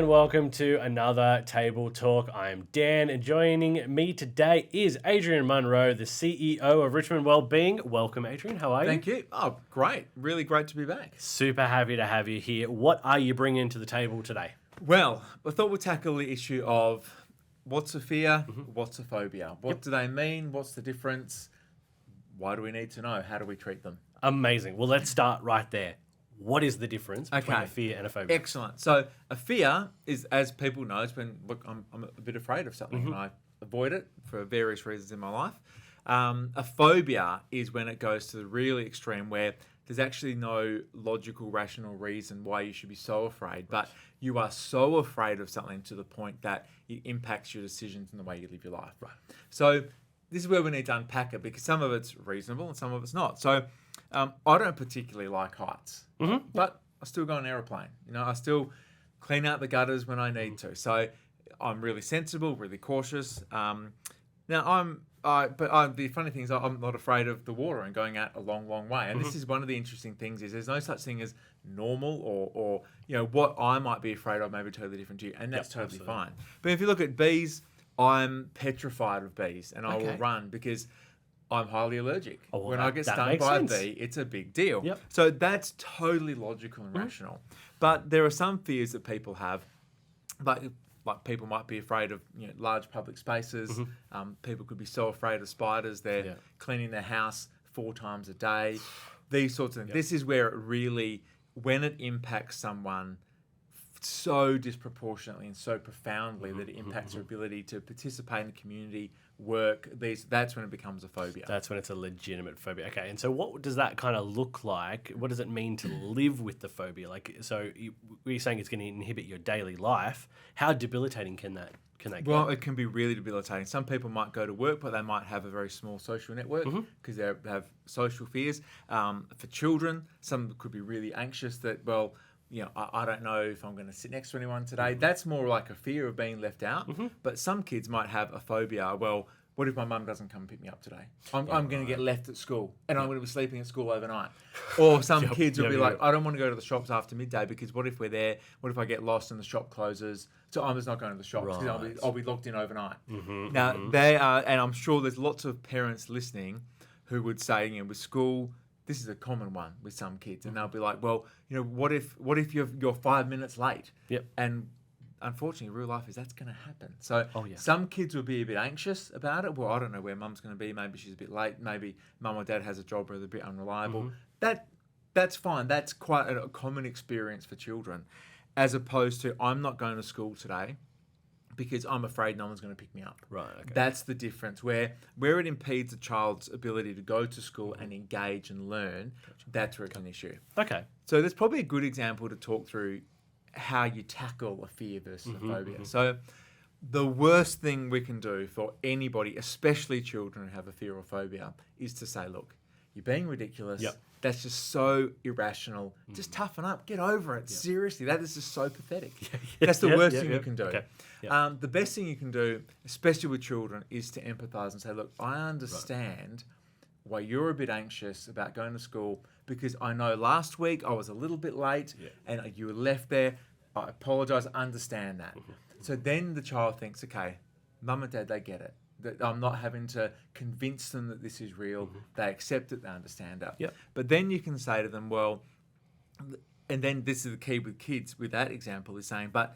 and welcome to another Table Talk. I'm Dan, and joining me today is Adrian Munro, the CEO of Richmond Wellbeing. Welcome, Adrian. How are you? Thank you. Oh, great. Really great to be back. Super happy to have you here. What are you bringing to the table today? Well, I thought we'd tackle the issue of what's a fear, what's a phobia? What do they mean? What's the difference? Why do we need to know? How do we treat them? Amazing. Well, let's start right there. What is the difference between Okay. a fear and a phobia? Excellent. So a fear is, as people know, it's when, look, I'm a bit afraid of something and I avoid it for various reasons in my life. A phobia is when it goes to the really extreme where there's actually no logical, rational reason why you should be so afraid, but you are so afraid of something to the point that it impacts your decisions and the way you live your life. Right. So this is where we need to unpack it because some of it's reasonable and some of it's not. So I don't particularly like heights, but I still go on an aeroplane. You know, I still clean out the gutters when I need to. So I'm really sensible, really cautious. Now the funny thing is I'm not afraid of the water and going out a long, long way. And this is one of the interesting things is there's no such thing as normal or you know, what I might be afraid of may be totally different to you. And that's totally fine. But if you look at bees, I'm petrified of bees and I will run because I'm highly allergic. Oh, well, when I get that stung makes by sense. a bee, it's a big deal. Yep. So that's totally logical and rational. But there are some fears that people have, like people might be afraid of large public spaces. People could be so afraid of spiders they're cleaning their house 4 times a day. These sorts of things. This is where it really, when it impacts someone so disproportionately and so profoundly that it impacts their ability to participate in the community, work, that's when it becomes a phobia. That's when it's a legitimate phobia. Okay, and so what does that kind of look like? What does it mean to live with the phobia? Like, so you're saying it's going to inhibit your daily life. How debilitating can that get? Well, it can be really debilitating. Some people might go to work, but they might have a very small social network because they have social fears. For children, some could be really anxious that, well, I don't know if I'm going to sit next to anyone today. That's more like a fear of being left out. But some kids might have a phobia. Well, what if my mum doesn't come pick me up today? I'm going to get left at school and I'm going to be sleeping at school overnight. Or some kids will be like, I don't want to go to the shops after midday because what if we're there? What if I get lost and the shop closes? So I'm just not going to the shops because I'll be locked in overnight. Now, they are, and I'm sure there's lots of parents listening who would say, with school, this is a common one with some kids, and they'll be like, "Well, what if you're 5 minutes late?" Yep. And unfortunately, real life is that's going to happen. So some kids will be a bit anxious about it. Well, I don't know where mum's going to be. Maybe she's a bit late. Maybe mum or dad has a job where they're a bit unreliable. That's fine. That's quite a common experience for children, as opposed to I'm not going to school today because I'm afraid no one's going to pick me up. Right. Okay. That's the difference. Where it impedes a child's ability to go to school and engage and learn, that's where it's an issue. Okay. So that's probably a good example to talk through how you tackle a fear versus a phobia. So the worst thing we can do for anybody, especially children who have a fear or phobia, is to say, look, you're being ridiculous. Yep. That's just so irrational. Just toughen up. Get over it. Seriously, that is just so pathetic. That's the worst thing you can do. Okay. The best thing you can do, especially with children, is to empathise and say, look, I understand why you're a bit anxious about going to school because I know last week I was a little bit late and you were left there. I apologise. I understand that. So then the child thinks, okay, mum and dad, they get it. That I'm not having to convince them that this is real. They accept it. They understand it. Yep. But then you can say to them, well, and then this is the key with kids with that example is saying, but,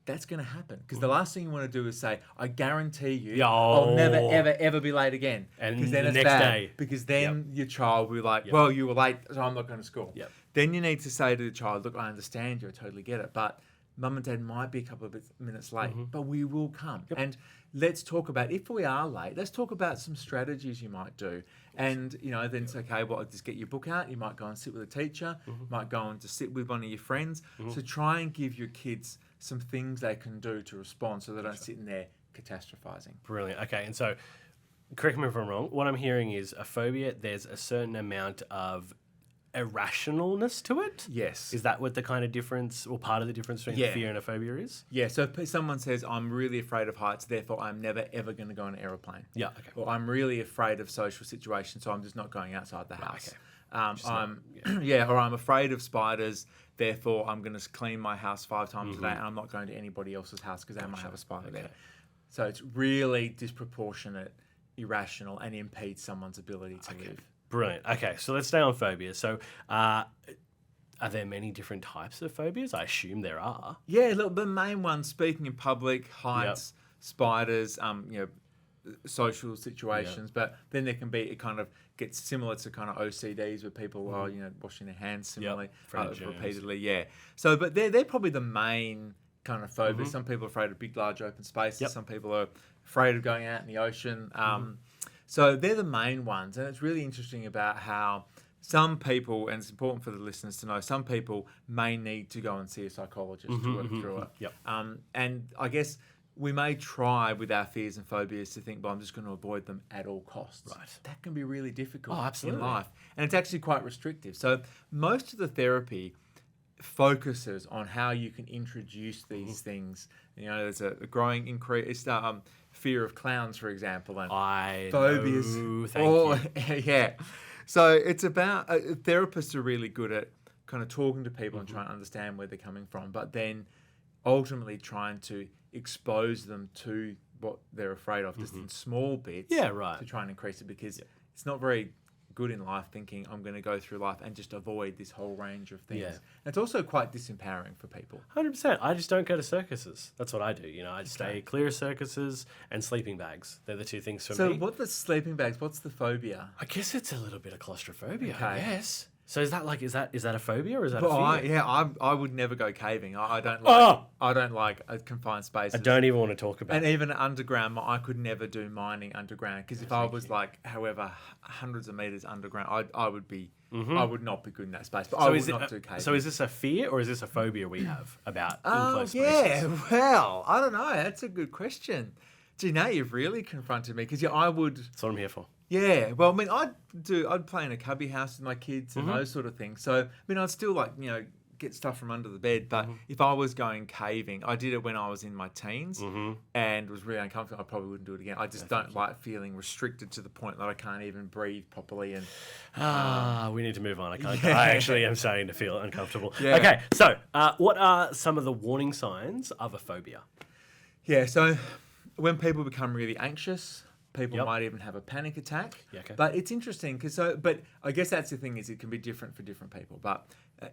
that's going to happen. Because the last thing you want to do is say, I guarantee you, I'll never, ever, ever be late again. And because then the it's next bad. day. Because then your child will be like, well, you were late, so I'm not going to school. Yep. Then you need to say to the child, look, I understand you, I totally get it. But mum and dad might be a couple of minutes late, but we will come. Yep. And let's talk about, if we are late, let's talk about some strategies you might do. And, then it's okay, well, just get your book out. You might go and sit with a teacher. Might go and just sit with one of your friends. So try and give your kids some things they can do to respond so they don't sit in there catastrophizing. Brilliant. Okay, and so correct me if I'm wrong. What I'm hearing is a phobia. There's a certain amount of irrationalness to it. Yes. Is that what the kind of difference, or part of the difference between Yeah. fear and a phobia is? Yeah, so if someone says, I'm really afraid of heights, therefore I'm never ever going to go on an aeroplane. Yeah. Okay. Or I'm really afraid of social situations, so I'm just not going outside the house. okay. Or I'm afraid of spiders, therefore I'm going to clean my house 5 times a day and I'm not going to anybody else's house because they might have a spider there. So it's really disproportionate, irrational, and impedes someone's ability to live. Brilliant. Okay, so let's stay on phobias. So, are there many different types of phobias? I assume there are. Yeah, look, the main ones, speaking in public, heights, spiders, social situations, but then there can be, it kind of gets similar to kind of OCDs where people are, washing their hands similarly, Afraid of germs. repeatedly, yeah. So, but they're probably the main kind of phobias. Some people are afraid of big, large open spaces. Some people are afraid of going out in the ocean. So they're the main ones. And it's really interesting about how some people, and it's important for the listeners to know, some people may need to go and see a psychologist to work through it. Yep. And I guess we may try with our fears and phobias to think, well, I'm just going to avoid them at all costs. Right. That can be really difficult absolutely. in life. And it's actually quite restrictive. So most of the therapy focuses on how you can introduce these things. There's a growing increase, fear of clowns, for example, and phobias. Know. Thank you. Yeah. So it's about, therapists are really good at kind of talking to people and trying to understand where they're coming from, but then ultimately trying to expose them to what they're afraid of just in small bits to try and increase it, because it's not very good in life thinking I'm going to go through life and just avoid this whole range of things. And it's also quite disempowering for people. 100%. I just don't go to circuses. That's what I do. I stay clear of circuses and sleeping bags. They're the two things for me. So what the sleeping bags? What's the phobia? I guess it's a little bit of claustrophobia. I Okay. guess. So is that a phobia or is that a fear? I would never go caving. I don't like confined spaces. I don't even want to talk about And it. even underground, I could never do mining underground, because if I was however hundreds of meters underground, I would be I would not be good in that space. But I would not do caving. So is this a fear or is this a phobia we have about Oh enclosed spaces? yeah, well, I don't know. That's a good question. Gee, now you've really confronted me, because I would. That's what I'm here for. Yeah, well, I mean, I'd play in a cubby house with my kids and those sort of things. So, I mean, I'd still get stuff from under the bed. But if I was going caving, I did it when I was in my teens and was really uncomfortable. I probably wouldn't do it again. I just don't like feeling restricted to the point that I can't even breathe properly. And We need to move on. I actually am starting to feel uncomfortable. Yeah. Okay, so what are some of the warning signs of a phobia? yeah, so when people become really anxious, people might even have a panic attack. Yeah, okay. But it's interesting but I guess that's the thing, is it can be different for different people. But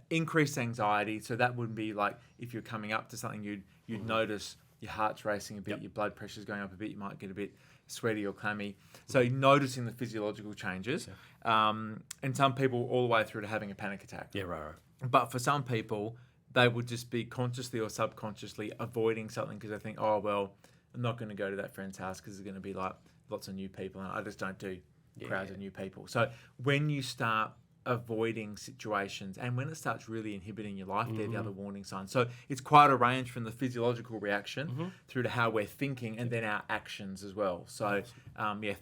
increased anxiety, so that would be like if you're coming up to something, you'd notice your heart's racing a bit, your blood pressure's going up a bit, you might get a bit sweaty or clammy. So noticing the physiological changes, and some people all the way through to having a panic attack. Yeah, right. But for some people, they would just be consciously or subconsciously avoiding something because they think, oh, well, I'm not going to go to that friend's house because there's going to be lots of new people, and I just don't do crowds of new people. So when you start avoiding situations and when it starts really inhibiting your life, they're the other warning signs. So it's quite a range from the physiological reaction through to how we're thinking and then our actions as well. So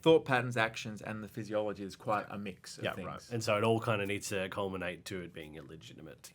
thought patterns, actions, and the physiology is quite a mix of things. Right. And so it all kind of needs to culminate to it being illegitimate,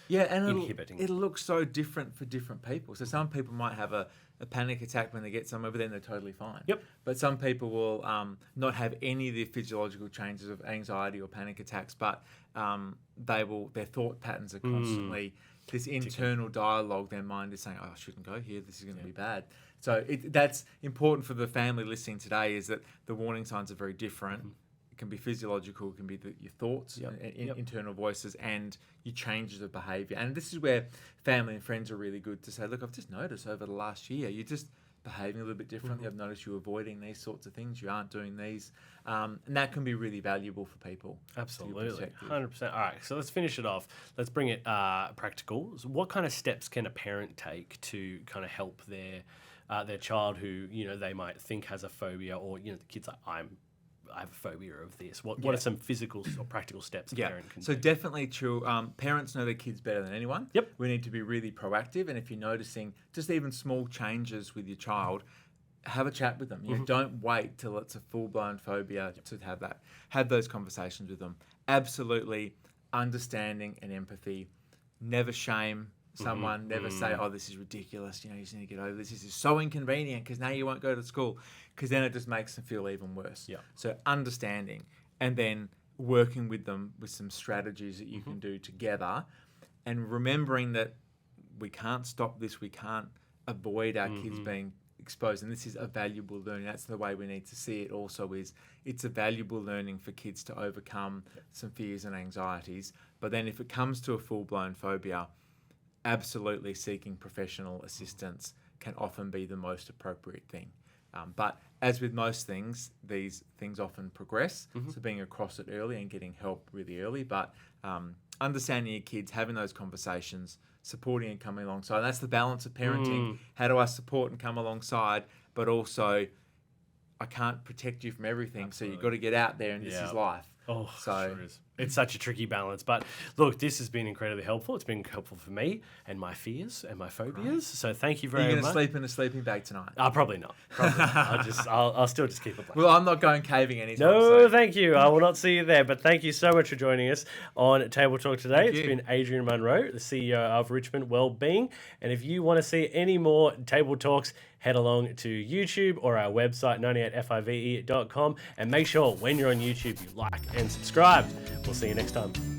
Yeah, and inhibiting. it'll look so different for different people. So some people might have a panic attack when they get somewhere, but then they're totally fine. Yep. But some people will not have any of the physiological changes of anxiety or panic attacks, but their thought patterns are constantly this internal dialogue. Their mind is saying, "Oh, I shouldn't go here. This is going to be bad." So that's important for the family listening today, is that the warning signs are very different. It can be physiological, it can be your thoughts, internal voices, and your changes of behaviour. And this is where family and friends are really good to say, look, I've just noticed over the last year, you're just behaving a little bit differently. I've noticed you're avoiding these sorts of things. You aren't doing these. And that can be really valuable for people. Absolutely. 100%. All right, so let's finish it off. Let's bring it practical. So what kind of steps can a parent take to kind of help their child who, they might think has a phobia, or, the kid's like, I have a phobia of this. What are some physical or practical steps a parent can So take? definitely true. Parents know their kids better than anyone. Yep. We need to be really proactive. And if you're noticing just even small changes with your child, have a chat with them. Don't wait till it's a full-blown phobia to have that. Have those conversations with them. Absolutely understanding and empathy. Never shame someone. Never say, "Oh, this is ridiculous. You just need to get over this. This is so inconvenient because now you won't go to school," because then it just makes them feel even worse. Yeah. So understanding, and then working with them with some strategies that you can do together, and remembering that we can't stop this. We can't avoid our kids being exposed, and this is a valuable learning. That's the way we need to see it. Also, is it's a valuable learning for kids to overcome some fears and anxieties. But then, if it comes to a full-blown phobia, absolutely seeking professional assistance can often be the most appropriate thing. But as with most things, these things often progress. So being across it early and getting help really early, but understanding your kids, having those conversations, supporting and coming alongside. And that's the balance of parenting. How do I support and come alongside, but also I can't protect you from everything. Absolutely. So you've got to get out there, and this is life. Oh, So- sure is. It's such a tricky balance. But look, this has been incredibly helpful. It's been helpful for me and my fears and my phobias. So thank you Are very you going to much. sleep in a sleeping bag tonight? Probably not. Probably not. I'll still just keep it blank. Well, I'm not going caving anytime No, soon. thank you. I will not see you there. But thank you so much for joining us on Table Talk today. Thank It's you. been Adrian Munro, the CEO of Richmond Wellbeing. And if you want to see any more Table Talks, head along to YouTube or our website, 98five.com. And make sure when you're on YouTube, you like and subscribe. We'll see you next time.